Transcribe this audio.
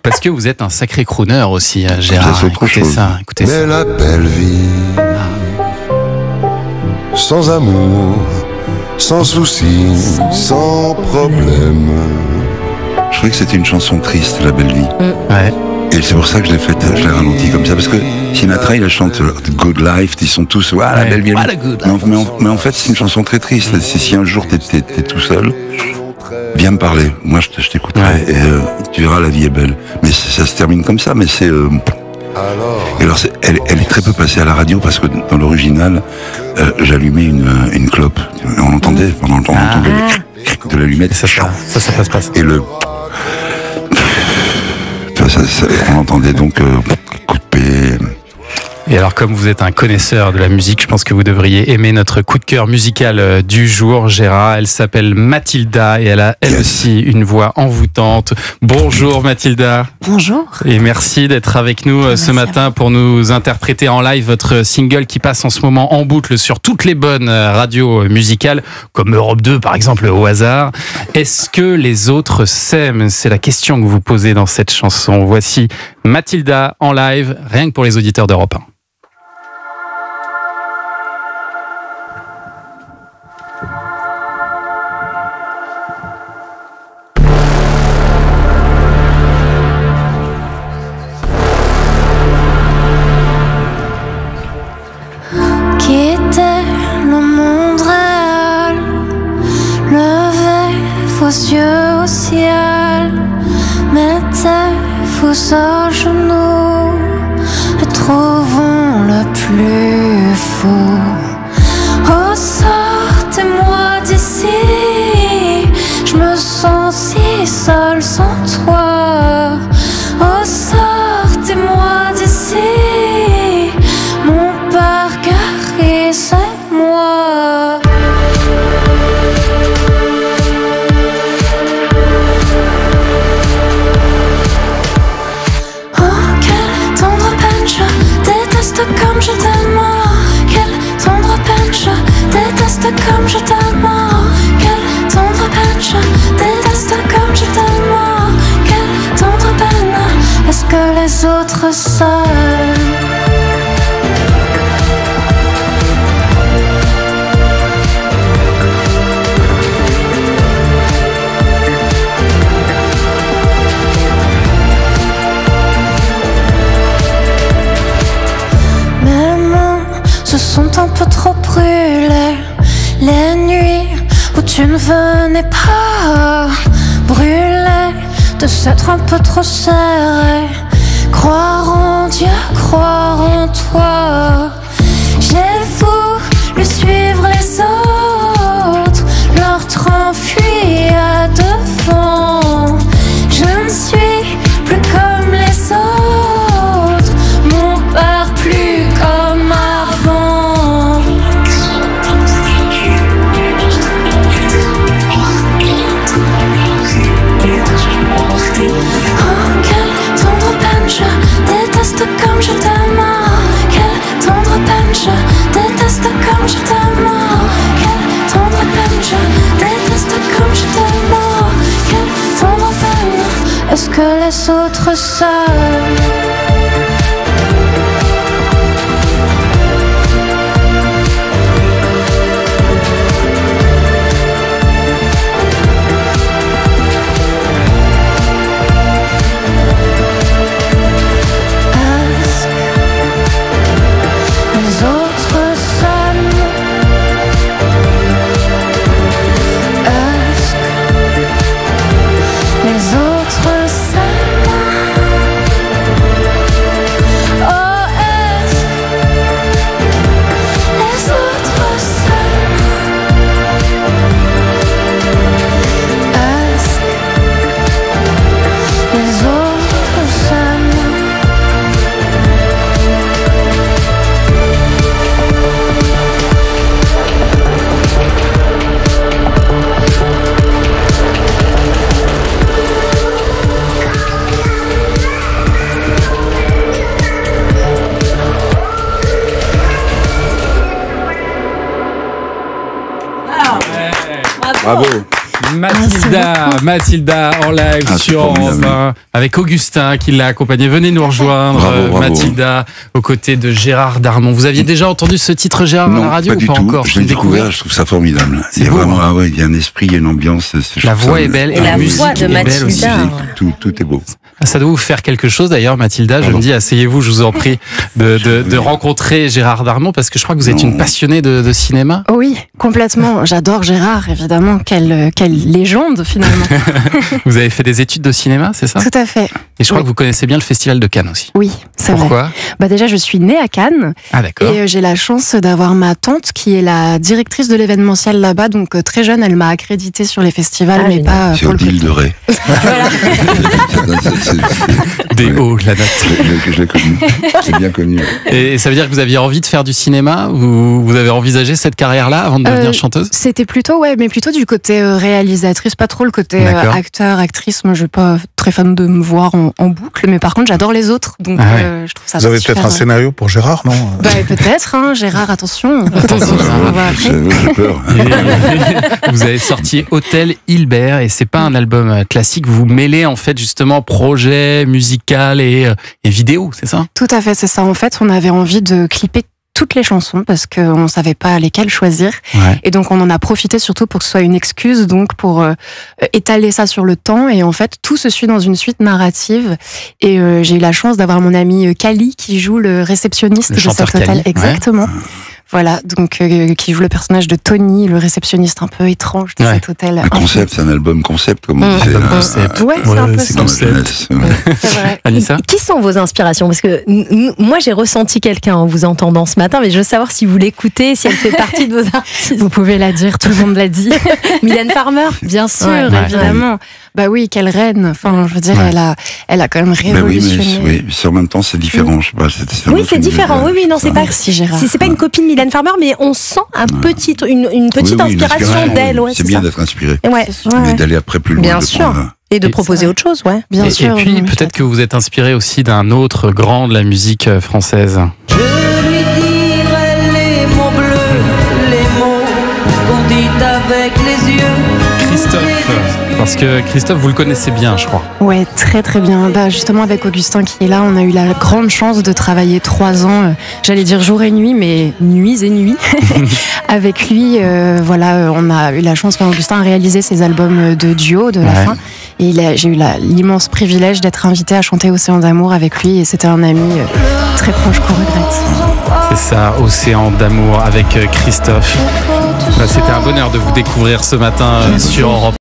Parce que vous êtes un sacré crooner aussi, Gérard. C'est autre chose. Écoutez ça. Mais la belle vie, sans amour, sans soucis, sans problème. Je trouvais que c'était une chanson triste, La belle vie. Ouais. Et c'est pour ça que je l'ai ralenti comme ça, parce que Sinatra, il chante Good Life, ils sont tous, la belle vie. Mais en fait, c'est une chanson très triste. Si un jour t'es tout seul, viens me parler. Moi, je t'écouterai et tu verras, la vie est belle. Mais ça se termine comme ça, mais c'est... Et alors, elle est très peu passée à la radio parce que dans l'original, j'allumais une clope. On entendait pendant le temps, on entendait le cric de l'allumette. Ça passe pas. Et le... on entendait donc couper. Et alors, comme vous êtes un connaisseur de la musique, je pense que vous devriez aimer notre coup de cœur musical du jour, Gérard. Elle s'appelle Mathilda et elle a elle aussi une voix envoûtante. Bonjour Mathilda. Bonjour. Et merci d'être avec nous ce matin pour nous interpréter en live votre single qui passe en ce moment en boucle sur toutes les bonnes radios musicales, comme Europe 2 par exemple au hasard. Est-ce que les autres s'aiment? C'est la question que vous posez dans cette chanson. Voici Mathilda en live, rien que pour les auditeurs d'Europe 1. Vos yeux au ciel, mettez-vous à genoux et trouvons le plus fou. Oh, sortez-moi d'ici, je me sens si seule sans toi. Oh, sortez-moi d'ici, mon père guéri, c'est moi. Comme je t'aime, quelle tendre peine, je déteste comme je t'aime, quelle tendre peine, je déteste comme je t'aime, quelle tendre peine, est-ce que les autres savent? Sont un peu trop brûlées les nuits où tu ne venais pas, brûlées de s'être un peu trop serré. Croire en Dieu, croire en toi. J'ai voulu suivre les autres, leur train fuyait devant. Je ne suis plus comme les autres, mon père plus comme avant. Comme je t'aime, quelle tendre peine, je déteste comme je t'aime, quelle tendre peine, je déteste comme je t'aime, quelle tendre peine, est-ce que les autres savent? Bravo. Mathilda en live sur Europe 1 avec Augustin qui l'a accompagné. Venez nous rejoindre, bravo. Mathilda, aux côtés de Gérard Darmon. Vous aviez déjà entendu ce titre, Gérard, à la radio, pas du ou pas tout. encore? Je l'ai découvert, je trouve ça formidable. Il y a vraiment, il y a un esprit, il y a une ambiance. La voix est belle et la voix de Mathilda. Tout est beau. Ça doit vous faire quelque chose d'ailleurs, Mathilda. Je me dis, asseyez-vous, je vous en prie, de rencontrer Gérard Darmon, parce que je crois que vous êtes une passionnée de cinéma. Oui, complètement. J'adore Gérard, évidemment. Quelle légende, finalement. Vous avez fait des études de cinéma, c'est ça? Tout à fait. Et je crois que vous connaissez bien le Festival de Cannes aussi. Oui, c'est vrai. Pourquoi? Déjà, je suis née à Cannes. Ah, d'accord. Et j'ai la chance d'avoir ma tante qui est la directrice de l'événementiel là-bas. Donc, très jeune, elle m'a accréditée sur les festivals, mais pas c'est pour le Odile de Ray. Des hauts, la note. Je l'ai connu. J'ai bien connu. Et ça veut dire que vous aviez envie de faire du cinéma? Vous avez envisagé cette carrière-là avant de devenir chanteuse? C'était plutôt, mais plutôt du côté réalisatrice, pas trop le côté acteur, actrice. Moi, je suis pas très fan de me voir en boucle, mais par contre, j'adore les autres. Donc, je trouve ça Vous avez peut-être un scénario pour Gérard, non? Peut-être, Gérard, attention. J'ai peur. Vous avez sorti Hôtel Hilbert, et c'est pas un album classique. Vous mêlez en fait justement projet musical et vidéo, c'est ça? Tout à fait, c'est ça. En fait, on avait envie de clipper toutes les chansons parce qu'on savait pas lesquelles choisir. Et donc, on en a profité surtout pour que ce soit une excuse, donc pour étaler ça sur le temps. Et en fait, tout se suit dans une suite narrative. Et j'ai eu la chance d'avoir mon ami Kali qui joue le réceptionniste de cet hôtel. Kali. Exactement. Voilà, donc qui joue le personnage de Tony, le réceptionniste un peu étrange de cet hôtel. Un concept, c'est un album concept, comme on disait. Concept. Ouais, c'est un peu ça. C'est vrai. Anissa? Qui sont vos inspirations? Parce que moi, j'ai ressenti quelqu'un en vous entendant ce matin, mais je veux savoir si vous l'écoutez, si elle fait partie de vos artistes. Vous pouvez la dire, tout le monde l'a dit. Mylène Farmer, bien sûr, évidemment. Bah oui, quelle reine. Enfin, je veux dire, elle a quand même révolutionné. Oui, mais en même temps, c'est différent. Je sais pas, c'est différent. Oui, non, c'est pas. C'est pas une copine Mylène Farmer, mais on sent une petite inspiration d'elle. C'est bien d'être inspiré. Mais d'aller après plus loin. Bien sûr. Et de proposer autre chose, bien sûr. Et puis, peut-être que vous êtes inspiré aussi d'un autre grand de la musique française. Je lui dirai les mots bleus, les mots qu'on dit avec les yeux. Christophe, parce que Christophe, vous le connaissez bien, je crois. Ouais, très très bien. Justement, avec Augustin qui est là, on a eu la grande chance de travailler 3 ans, j'allais dire jour et nuit, mais nuits et nuits. Avec lui, on a eu la chance, Augustin a réalisé ses albums de duo de la fin. Et j'ai eu l'immense privilège d'être invitée à chanter Océan d'amour avec lui, et c'était un ami très proche qu'on regrette. C'est ça, Océan d'amour avec Christophe. C'était un bonheur de vous découvrir ce matin sur Europe.